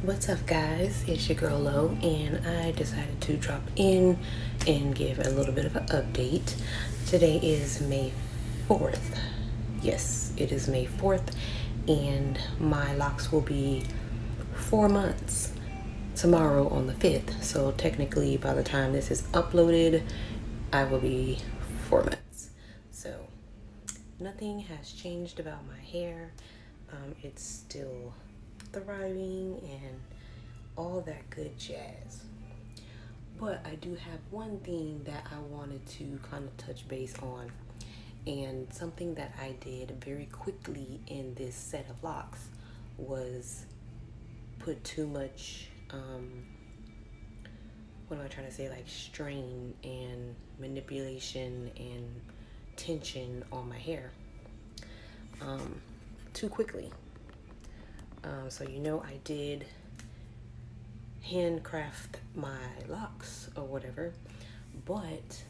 What's up, guys? It's your girl Lo, and I decided to drop in and give a little bit of an update. Today is May 4th. Yes, it is May 4th, and my locks will be 4 months tomorrow on the 5th. So, technically, by the time this is uploaded, I will be 4 months. So, nothing has changed about my hair. It's still thriving and all that good jazz. But I do have one thing that I wanted to kind of touch base on, and something that I did very quickly in this set of locks was put too much what am I trying to say, like strain and manipulation and tension on my hair too quickly. So I did handcraft my locks or whatever, but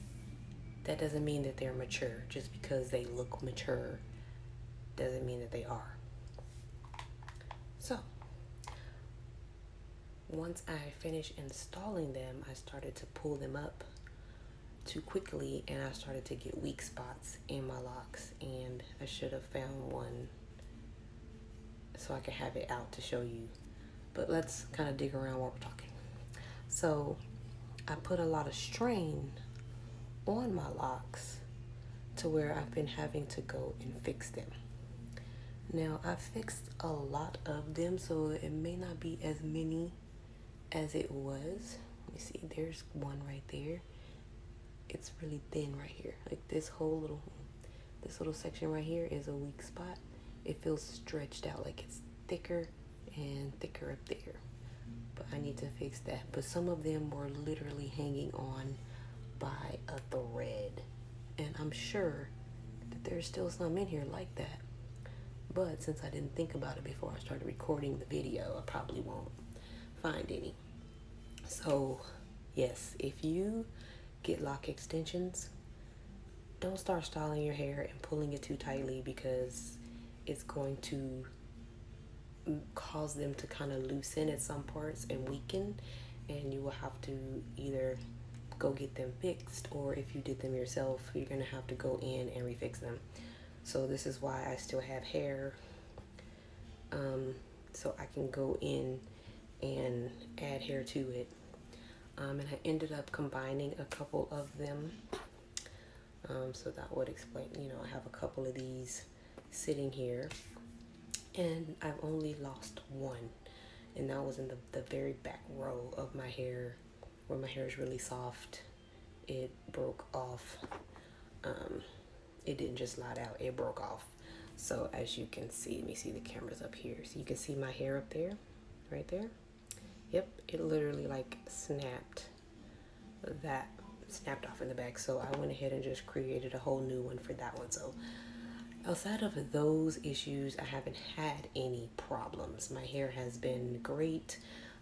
that doesn't mean that they're mature. Just because they look mature doesn't mean that they are. So once I finished installing them, I started to pull them up too quickly, and I started to get weak spots in my locks, and I should have found one so I could have it out to show you. But let's kind of dig around while we're talking. So I put a lot of strain on my locks to where I've been having to go and fix them. Now, I fixed a lot of them, so it may not be as many as it was. Let me see, there's one right there. It's really thin right here. Like this little section right here is a weak spot. It feels stretched out, like it's thicker and thicker up there. But I need to fix that. But some of them were literally hanging on by a thread. And I'm sure that there's still some in here like that. But since I didn't think about it before I started recording the video, I probably won't find any. So, yes, if you get lock extensions, don't start styling your hair and pulling it too tightly, because it's going to cause them to kind of loosen at some parts and weaken, and you will have to either go get them fixed, or if you did them yourself, you're going to have to go in and refix them. So this is why I still have hair, so I can go in and add hair to it. And I ended up combining a couple of them, so that would explain, I have a couple of these sitting here, and I've only lost one, and that was in the very back row of my hair, where my hair is really soft. It broke off. It didn't just slide out, it broke off. So as you can see, let me see, the camera's up here, so you can see my hair up there, right there. Yep, it literally like snapped off in the back. So I went ahead and just created a whole new one for that one. So outside of those issues, I haven't had any problems. My hair has been great,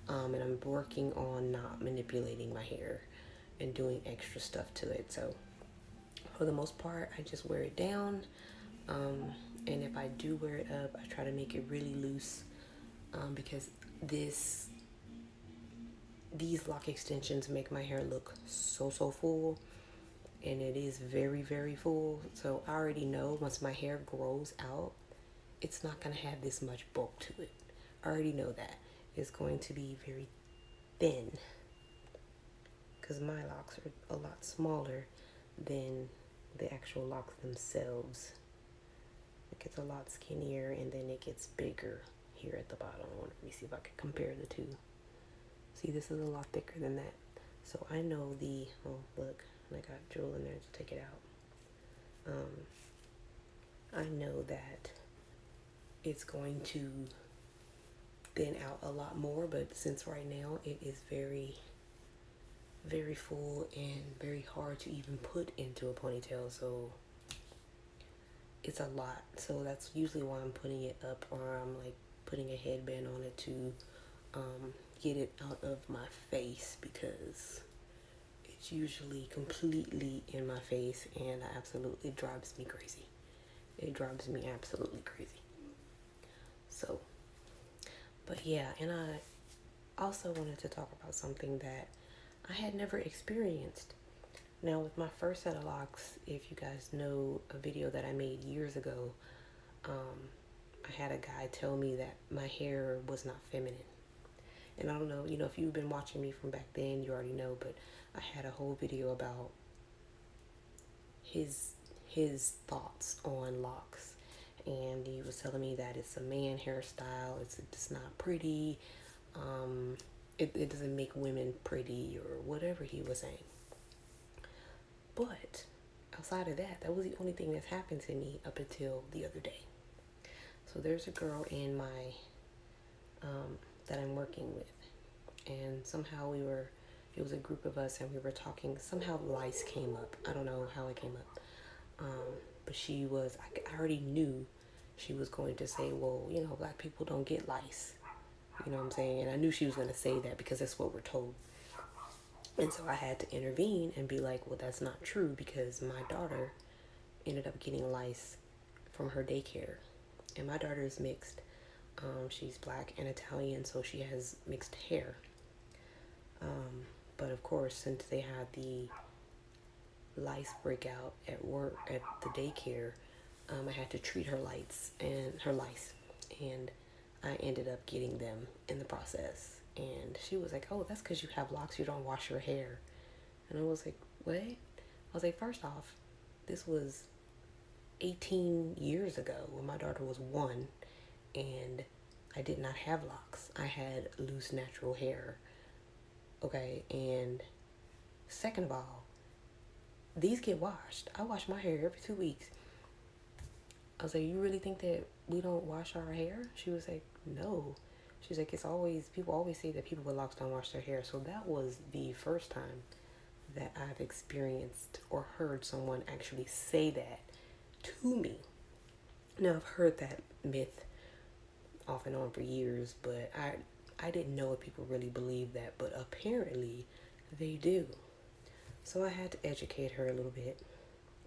and I'm working on not manipulating my hair and doing extra stuff to it. So for the most part, I just wear it down, and if I do wear it up, I try to make it really loose, because these lock extensions make my hair look so full, and it is very, very full. So I already know once my hair grows out, it's not going to have this much bulk to it. I already know that. It's going to be very thin, because my locks are a lot smaller than the actual locks themselves. It gets a lot skinnier, and then it gets bigger here at the bottom. Let me see if I can compare the two. See, this is a lot thicker than that. So I know look, I got jewel in there to take it out. I know that it's going to thin out a lot more, but since right now it is very, very full and very hard to even put into a ponytail, so it's a lot. So that's usually why I'm putting it up, or I'm like putting a headband on it to get it out of my face, because it's usually completely in my face, and it absolutely drives me crazy. It drives me absolutely crazy. So, but yeah, and also wanted to talk about something that I had never experienced. Now, with my first set of locks, if you guys know a video that I made years ago, I had a guy tell me that my hair was not feminine. And I don't know, if you've been watching me from back then, you already know, but I had a whole video about his thoughts on locks. And he was telling me that it's a man hairstyle, it's not pretty, it doesn't make women pretty or whatever he was saying. But outside of that, that was the only thing that's happened to me up until the other day. So there's a girl in my that I'm working with, and somehow it was a group of us, and we were talking. Somehow lice came up. I don't know how it came up, but I already knew she was going to say, well, black people don't get lice. You know what I'm saying? And I knew she was going to say that because that's what we're told. And so I had to intervene and be like, well, that's not true, because my daughter ended up getting lice from her daycare. And my daughter is mixed. She's black and Italian, so she has mixed hair. But of course, since they had the lice breakout at work at the daycare, I had to treat her lice, and I ended up getting them in the process. And she was like, "Oh, that's because you have locks. You don't wash your hair." And I was like, "What?" I was like, "First off, this was 18 years ago when my daughter was 1, and I did not have locks. I had loose natural hair. Okay, and second of all, these get washed. I wash my hair every 2 weeks." I was like, "You really think that we don't wash our hair?" She was like, "No." She's like, people always say that people with locks don't wash their hair. So that was the first time that I've experienced or heard someone actually say that to me. Now, I've heard that myth off and on for years, but I didn't know if people really believe that, but apparently they do. So I had to educate her a little bit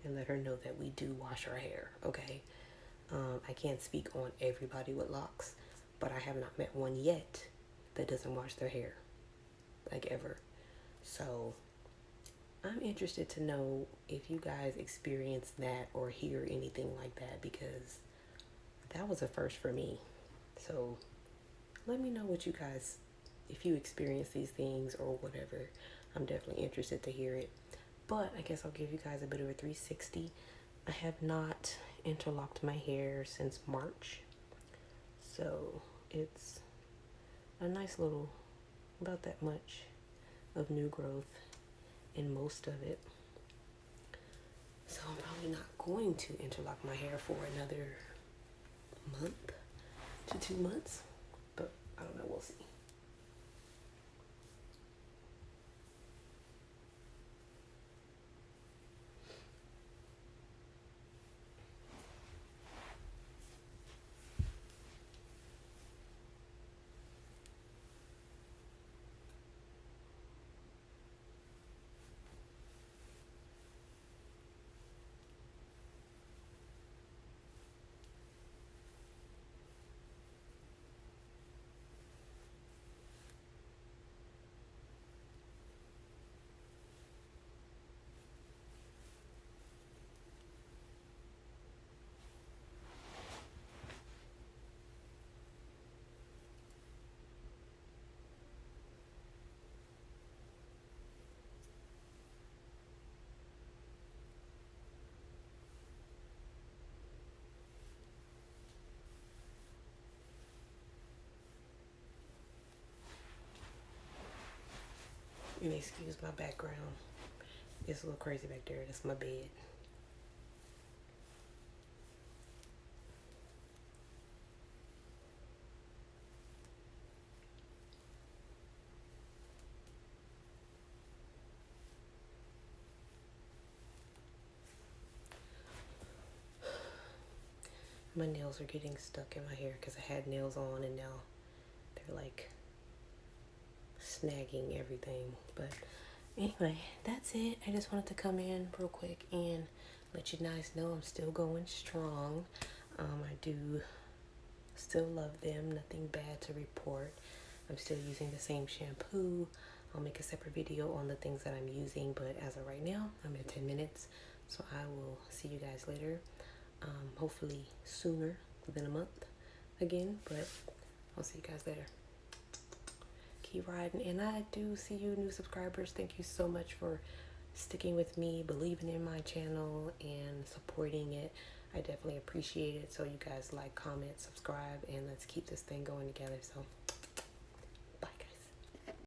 and let her know that we do wash our hair, okay? I can't speak on everybody with locks, but I have not met one yet that doesn't wash their hair, like ever. So I'm interested to know if you guys experience that or hear anything like that, because that was a first for me. So let me know what you guys, if you experience these things or whatever. I'm definitely interested to hear it. But I guess I'll give you guys a bit of a 360. I have not interlocked my hair since March. So it's a nice little, about that much of new growth in most of it. So I'm probably not going to interlock my hair for another month to 2 months. But I don't know, we'll see. And excuse my background. It's a little crazy back there. That's my bed. My nails are getting stuck in my hair because I had nails on, and now they're like snagging everything. But anyway, that's it. I just wanted to come in real quick and let you guys know I'm still going strong. I do still love them. Nothing bad to report. I'm still using the same shampoo. I'll make a separate video on the things that I'm using, but as of right now, I'm at 10 minutes. So I will see you guys later. Hopefully sooner than a month again, but I'll see you guys later. Keep riding. And I do see you new subscribers. Thank you so much for sticking with me, believing in my channel, and supporting it. I definitely appreciate it. So you guys like, comment, subscribe, and let's keep this thing going together. So